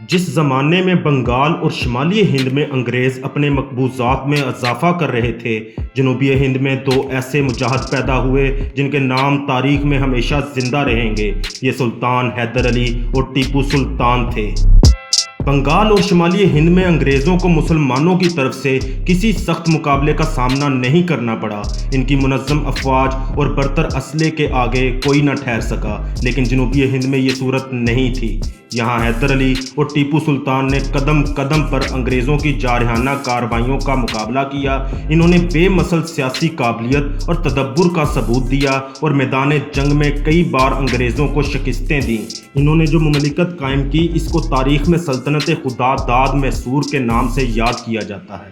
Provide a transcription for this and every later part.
جس زمانے میں بنگال اور شمالی ہند میں انگریز اپنے مقبوضات میں اضافہ کر رہے تھے، جنوبی ہند میں دو ایسے مجاہد پیدا ہوئے جن کے نام تاریخ میں ہمیشہ زندہ رہیں گے۔ یہ سلطان حیدر علی اور ٹیپو سلطان تھے۔ بنگال اور شمالی ہند میں انگریزوں کو مسلمانوں کی طرف سے کسی سخت مقابلے کا سامنا نہیں کرنا پڑا۔ ان کی منظم افواج اور برتر اسلحے کے آگے کوئی نہ ٹھہر سکا، لیکن جنوبی ہند میں یہ صورت نہیں تھی۔ یہاں حیدر علی اور ٹیپو سلطان نے قدم قدم پر انگریزوں کی جارحانہ کارروائیوں کا مقابلہ کیا۔ انہوں نے بے مثل سیاسی قابلیت اور تدبر کا ثبوت دیا اور میدان جنگ میں کئی بار انگریزوں کو شکستیں دیں۔ انہوں نے جو مملکت قائم کی، اس کو تاریخ میں سلطنت خدا داد میسور کے نام سے یاد کیا جاتا ہے۔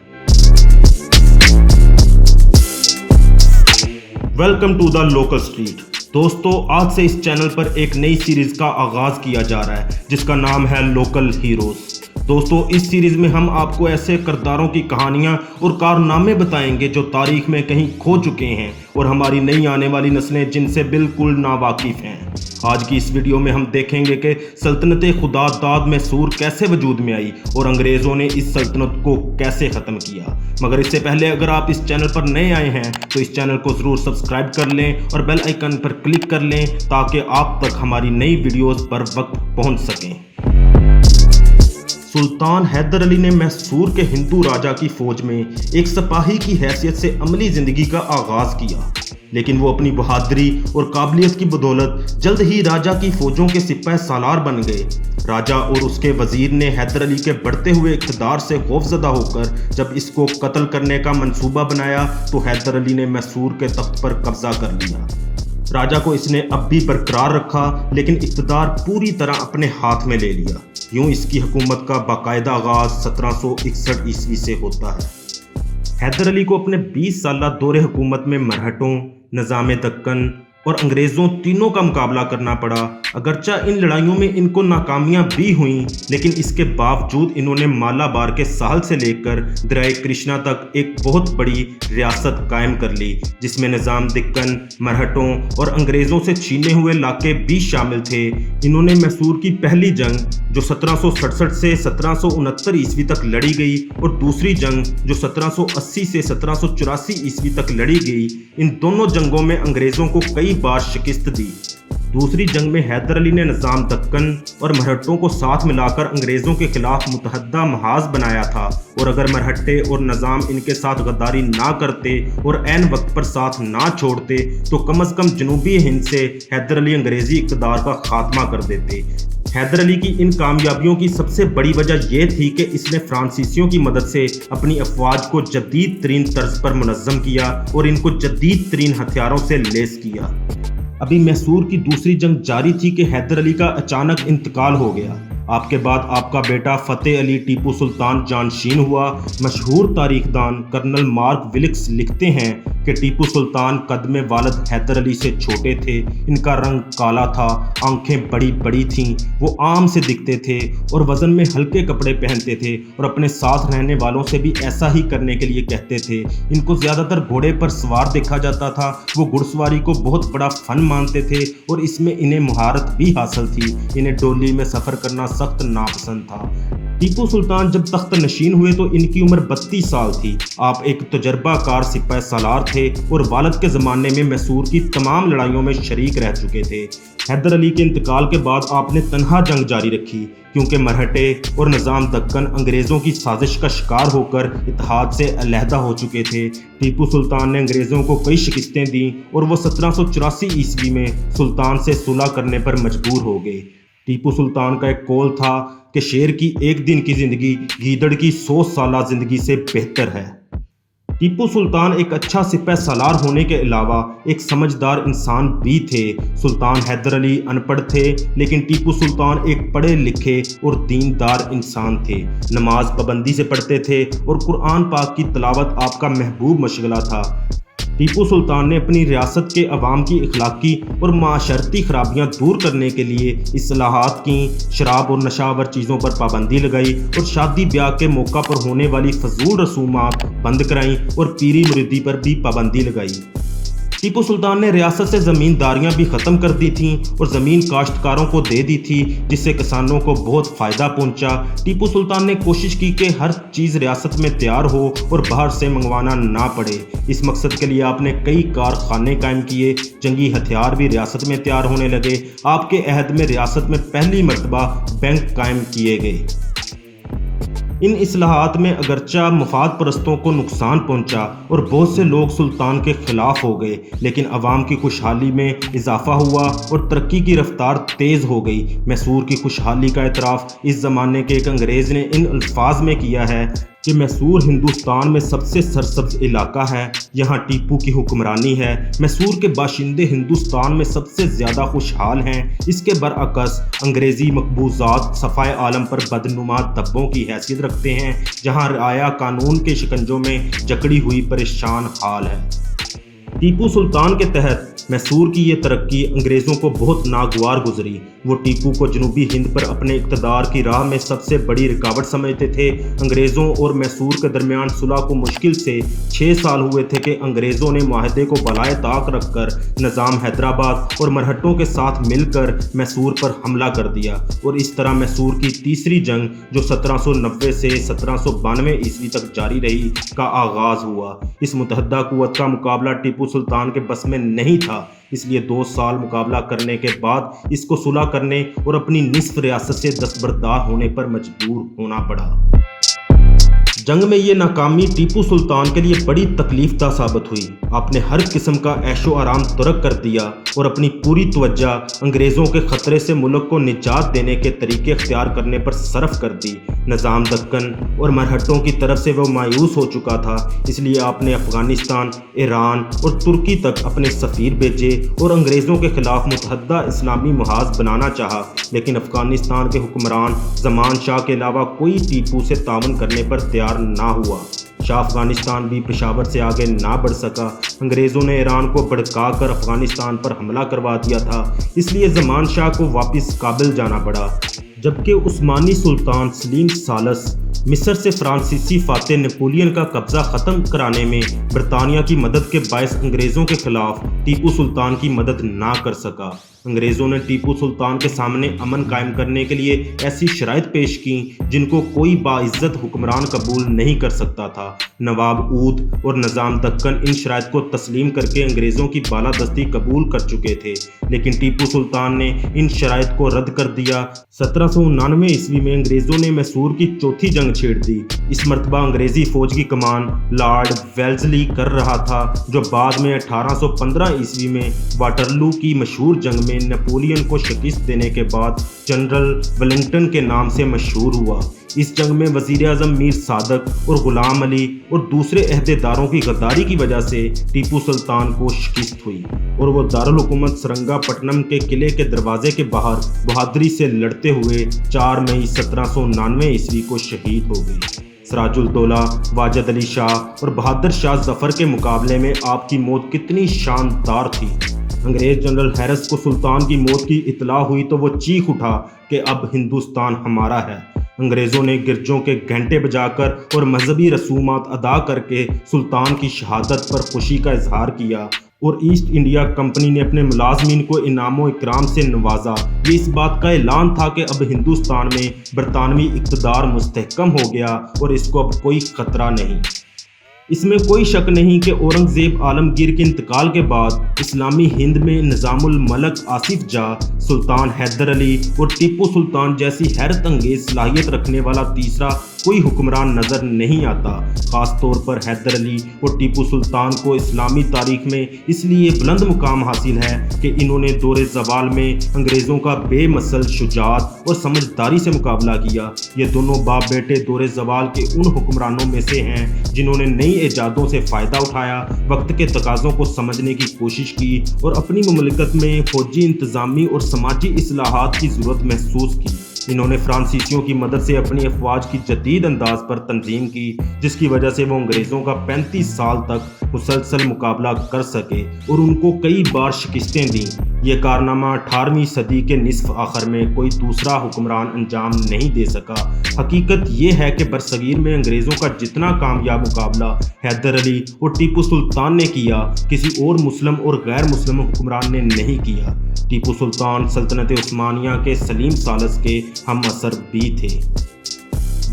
Welcome to the local street. دوستو، آج سے اس چینل پر ایک نئی سیریز کا آغاز کیا جا رہا ہے جس کا نام ہے لوکل ہیروز۔ دوستو، اس سیریز میں ہم آپ کو ایسے کرداروں کی کہانیاں اور کارنامے بتائیں گے جو تاریخ میں کہیں کھو چکے ہیں اور ہماری نئی آنے والی نسلیں جن سے بالکل ناواقف ہیں۔ آج کی اس ویڈیو میں ہم دیکھیں گے کہ سلطنت خدا داد میسور کیسے وجود میں آئی اور انگریزوں نے اس سلطنت کو کیسے ختم کیا۔ مگر اس سے پہلے اگر آپ اس چینل پر نئے آئے ہیں تو اس چینل کو ضرور سبسکرائب کر لیں اور بیل آئیکن پر کلک کر لیں تاکہ آپ تک ہماری نئی ویڈیوز پر وقت پہنچ سکیں۔ سلطان حیدر علی نے میسور کے ہندو راجا کی فوج میں ایک سپاہی کی حیثیت سے عملی زندگی کا آغاز کیا، لیکن وہ اپنی بہادری اور قابلیت کی بدولت جلد ہی راجا کی فوجوں کے سپہ سالار بن گئے۔ راجا اور اس کے وزیر نے حیدر علی کے بڑھتے ہوئے اقتدار سے خوفزدہ ہو کر جب اس کو قتل کرنے کا منصوبہ بنایا تو حیدر علی نے میسور کے تخت پر قبضہ کر لیا۔ راجا کو اس نے اب بھی برقرار رکھا لیکن اقتدار پوری طرح اپنے ہاتھ میں لے لیا۔ یوں اس کی حکومت کا باقاعدہ آغاز 1761 عیسوی سے ہوتا ہے۔ حیدر علی کو اپنے 20 سالہ دور حکومت میں مرہٹوں، نظام دکن اور انگریزوں تینوں کا مقابلہ کرنا پڑا۔ اگرچہ ان لڑائیوں میں ان کو ناکامیاں بھی ہوئیں، لیکن اس کے باوجود انہوں نے مالابار کے ساحل سے لے کر دریائے کرشنا تک ایک بہت بڑی ریاست قائم کر لی، جس میں نظام دکن، مرہٹوں اور انگریزوں سے چھینے ہوئے علاقے بھی شامل تھے۔ انہوں نے میسور کی پہلی جنگ جو 1767 سے 1769 عیسوی تک لڑی گئی اور دوسری جنگ جو 1780 سے 1784 عیسوی تک لڑی گئی، ان دونوں جنگوں میں انگریزوں کو کئی بار شکست دی۔ دوسری جنگ میں حیدر علی نے نظام دکن اور مرہٹوں کو ساتھ ملا کر انگریزوں کے خلاف متحدہ محاذ بنایا تھا، اور اگر مرہٹے اور نظام ان کے ساتھ غداری نہ کرتے اور عین وقت پر ساتھ نہ چھوڑتے تو کم از کم جنوبی ہند سے حیدر علی انگریزی اقتدار کا خاتمہ کر دیتے۔ حیدر علی کی ان کامیابیوں کی سب سے بڑی وجہ یہ تھی کہ اس نے فرانسیسیوں کی مدد سے اپنی افواج کو جدید ترین طرز پر منظم کیا اور ان کو جدید ترین ہتھیاروں سے لیس کیا۔ ابھی میسور کی دوسری جنگ جاری تھی کہ حیدر علی کا اچانک انتقال ہو گیا۔ آپ کے بعد آپ کا بیٹا فتح علی ٹیپو سلطان جانشین ہوا۔ مشہور تاریخ دان کرنل مارک وِلکس لکھتے ہیں کہ ٹیپو سلطان قد میں والد حیدر علی سے چھوٹے تھے، ان کا رنگ کالا تھا، آنکھیں بڑی بڑی تھیں، وہ عام سے دکھتے تھے اور وزن میں ہلکے کپڑے پہنتے تھے اور اپنے ساتھ رہنے والوں سے بھی ایسا ہی کرنے کے لیے کہتے تھے۔ ان کو زیادہ تر گھوڑے پر سوار دیکھا جاتا تھا۔ وہ گھڑ سواری کو بہت بڑا فن مانتے تھے اور اس میں انہیں مہارت بھی حاصل تھی۔ انہیں ڈولی میں سفر کرنا سخت ناپسند تھا۔ ٹیپو سلطان جب تخت نشین ہوئے تو ان کی عمر 32 سال تھی۔ آپ ایک تجربہ کار سپہ سالار تھے اور والد کے زمانے میں میسور کی تمام لڑائیوں میں شریک رہ چکے تھے۔ حیدر علی کے انتقال کے بعد آپ نے تنہا جنگ جاری رکھی، کیونکہ مرہٹے اور نظام دکن انگریزوں کی سازش کا شکار ہو کر اتحاد سے علیحدہ ہو چکے تھے۔ ٹیپو سلطان نے انگریزوں کو کئی شکستیں دیں اور وہ 1784 عیسوی میں سلطان سے صلح کرنے پر مجبور ہو گئے۔ ٹیپو سلطان کا ایک قول تھا کہ شیر کی ایک دن کی زندگی گیدڑ کی 100 سالہ زندگی سے بہتر ہے۔ ٹیپو سلطان ایک اچھا سپہ سالار ہونے کے علاوہ ایک سمجھدار انسان بھی تھے۔ سلطان حیدر علی ان پڑھ تھے، لیکن ٹیپو سلطان ایک پڑھے لکھے اور دیندار انسان تھے۔ نماز پابندی سے پڑھتے تھے اور قرآن پاک کی تلاوت آپ کا محبوب مشغلہ تھا۔ ٹیپو سلطان نے اپنی ریاست کے عوام کی اخلاقی اور معاشرتی خرابیاں دور کرنے کے لیے اصلاحات کیں، شراب اور نشہ آور چیزوں پر پابندی لگائی اور شادی بیاہ کے موقع پر ہونے والی فضول رسومات بند کرائیں اور پیری مریدی پر بھی پابندی لگائی۔ ٹیپو سلطان نے ریاست سے زمینداریاں بھی ختم کر دی تھیں اور زمین کاشتکاروں کو دے دی تھی، جس سے کسانوں کو بہت فائدہ پہنچا۔ ٹیپو سلطان نے کوشش کی کہ ہر چیز ریاست میں تیار ہو اور باہر سے منگوانا نہ پڑے۔ اس مقصد کے لیے آپ نے کئی کارخانے قائم کیے، جنگی ہتھیار بھی ریاست میں تیار ہونے لگے۔ آپ کے عہد میں ریاست میں پہلی مرتبہ بینک قائم کیے گئے۔ ان اصلاحات میں اگرچہ مفاد پرستوں کو نقصان پہنچا اور بہت سے لوگ سلطان کے خلاف ہو گئے، لیکن عوام کی خوشحالی میں اضافہ ہوا اور ترقی کی رفتار تیز ہو گئی۔ میسور کی خوشحالی کا اعتراف اس زمانے کے ایک انگریز نے ان الفاظ میں کیا ہے کہ میسور ہندوستان میں سب سے سرسبز علاقہ ہے، یہاں ٹیپو کی حکمرانی ہے۔ میسور کے باشندے ہندوستان میں سب سے زیادہ خوشحال ہیں۔ اس کے برعکس انگریزی مقبوضات صفائے عالم پر بدنما دھبوں کی حیثیت رکھتے ہیں، جہاں رعایا قانون کے شکنجوں میں جکڑی ہوئی پریشان حال ہے۔ ٹیپو سلطان کے تحت میسور کی یہ ترقی انگریزوں کو بہت ناگوار گزری۔ وہ ٹیپو کو جنوبی ہند پر اپنے اقتدار کی راہ میں سب سے بڑی رکاوٹ سمجھتے تھے۔ انگریزوں اور میسور کے درمیان صلح کو مشکل سے 6 سال ہوئے تھے کہ انگریزوں نے معاہدے کو بالائے طاق رکھ کر نظام حیدرآباد اور مرہٹوں کے ساتھ مل کر میسور پر حملہ کر دیا، اور اس طرح میسور کی تیسری جنگ، جو 1790 سے 1792 عیسوی تک جاری رہی، کا آغاز ہوا۔ اس متحدہ قوت کا مقابلہ ٹیپو سلطان کے بس میں نہیں تھا، اس لیے 2 سال مقابلہ کرنے کے بعد اس کو صلح کرنے اور اپنی نصف ریاست سے دستبردار ہونے پر مجبور ہونا پڑا۔ جنگ میں یہ ناکامی ٹیپو سلطان کے لیے بڑی تکلیف دہ ثابت ہوئی۔ آپ نے ہر قسم کا عیش و آرام ترک کر دیا اور اپنی پوری توجہ انگریزوں کے خطرے سے ملک کو نجات دینے کے طریقے اختیار کرنے پر صرف کر دی۔ نظام دکن اور مرہٹوں کی طرف سے وہ مایوس ہو چکا تھا، اس لیے آپ نے افغانستان، ایران اور ترکی تک اپنے سفیر بھیجے اور انگریزوں کے خلاف متحدہ اسلامی محاذ بنانا چاہا، لیکن افغانستان کے حکمران زمان شاہ کے علاوہ کوئی ٹیپو سے تعاون کرنے پر تیار نہ ہوا۔ شاہ افغانستان بھی پشاور سے آگے نہ بڑھ سکا۔ انگریزوں نے ایران کو بھڑکا کر افغانستان پر حملہ کروا دیا تھا، اس لیے زمان شاہ کو واپس کابل جانا پڑا، جبکہ عثمانی سلطان سلیم ثالث مصر سے فرانسیسی فاتح نپولین کا قبضہ ختم کرانے میں برطانیہ کی مدد کے باعث انگریزوں کے خلاف ٹیپو سلطان کی مدد نہ کر سکا۔ انگریزوں نے ٹیپو سلطان کے سامنے امن قائم کرنے کے لیے ایسی شرائط پیش کیں جن کو کوئی باعزت حکمران قبول نہیں کر سکتا تھا۔ نواب اود اور نظام دکن ان شرائط کو تسلیم کر کے انگریزوں کی بالادستی قبول کر چکے تھے، لیکن ٹیپو سلطان نے ان شرائط کو رد کر دیا۔ 1799 عیسوی میں انگریزوں نے میسور کی چوتھی جنگ چھیڑ دی۔ اس مرتبہ انگریزی فوج کی کمان لارڈ ویلزلی کر رہا تھا، جو بعد میں 1815 عیسوی میں واٹرلو کی مشہور جنگ میں نپولین کو شکست دینے کے بعد جنرل ولنگٹن کے نام سے مشہور ہوا۔ اس جنگ میں وزیر اعظم میر صادق اور غلام علی اور دوسرے عہدیداروں کی غداری کی وجہ سے ٹیپو سلطان کو شکست ہوئی اور وہ دارالحکومت سرنگا پٹنم کے قلعے کے دروازے کے باہر بہادری سے لڑتے ہوئے 4 مئی 1799 عیسوی کو شہید ہو گئے۔ سراج الدولہ، واجد علی شاہ اور بہادر شاہ ظفر کے مقابلے میں آپ کی موت کتنی شاندار تھی۔ انگریز جنرل ہیرس کو سلطان کی موت کی اطلاع ہوئی تو وہ چیخ اٹھا کہ اب ہندوستان ہمارا ہے۔ انگریزوں نے گرجوں کے گھنٹے بجا کر اور مذہبی رسومات ادا کر کے سلطان کی شہادت پر خوشی کا اظہار کیا، اور ایسٹ انڈیا کمپنی نے اپنے ملازمین کو انعام و اکرام سے نوازا۔ یہ اس بات کا اعلان تھا کہ اب ہندوستان میں برطانوی اقتدار مستحکم ہو گیا اور اس کو اب کوئی خطرہ نہیں۔ اس میں کوئی شک نہیں کہ اورنگزیب عالمگیر کے انتقال کے بعد اسلامی ہند میں نظام الملک آصف جاہ، سلطان حیدر علی اور ٹیپو سلطان جیسی حیرت انگیز صلاحیت رکھنے والا تیسرا کوئی حکمران نظر نہیں آتا۔ خاص طور پر حیدر علی اور ٹیپو سلطان کو اسلامی تاریخ میں اس لیے بلند مقام حاصل ہے کہ انہوں نے دور زوال میں انگریزوں کا بے مثل شجاعت اور سمجھداری سے مقابلہ کیا۔ یہ دونوں باپ بیٹے دور زوال کے ان حکمرانوں میں سے ہیں جنہوں نے نئی ایجادوں سے فائدہ اٹھایا، وقت کے تقاضوں کو سمجھنے کی کوشش کی اور اپنی مملکت میں فوجی، انتظامی اور سماجی اصلاحات کی ضرورت محسوس کی۔ انہوں نے فرانسیسیوں کی مدد سے اپنی افواج کی جدید انداز پر تنظیم کی، جس کی وجہ سے وہ انگریزوں کا 35 سال تک مسلسل مقابلہ کر سکے اور ان کو کئی بار شکستیں دیں۔ یہ کارنامہ 18ویں صدی کے نصف آخر میں کوئی دوسرا حکمران انجام نہیں دے سکا۔ حقیقت یہ ہے کہ برصغیر میں انگریزوں کا جتنا کامیاب مقابلہ حیدر علی اور ٹیپو سلطان نے کیا، کسی اور مسلم اور غیر مسلم حکمران نے نہیں کیا۔ ٹیپو سلطان سلطنت عثمانیہ کے سلیم ثالث کے ہم اثر بھی تھے۔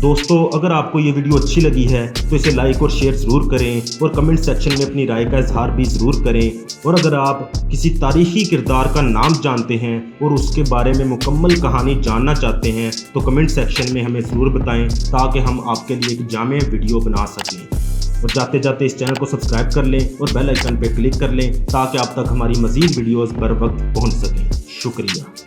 دوستو، اگر آپ کو یہ ویڈیو اچھی لگی ہے تو اسے لائک اور شیئر ضرور کریں اور کمنٹ سیکشن میں اپنی رائے کا اظہار بھی ضرور کریں۔ اور اگر آپ کسی تاریخی کردار کا نام جانتے ہیں اور اس کے بارے میں مکمل کہانی جاننا چاہتے ہیں تو کمنٹ سیکشن میں ہمیں ضرور بتائیں تاکہ ہم آپ کے لیے ایک جامع ویڈیو بنا سکیں۔ اور جاتے جاتے اس چینل کو سبسکرائب کر لیں اور بیل آئیکن پہ کلک کر لیں تاکہ آپ تک ہماری مزید ویڈیوز بر وقت پہنچ سکیں۔ شکریہ۔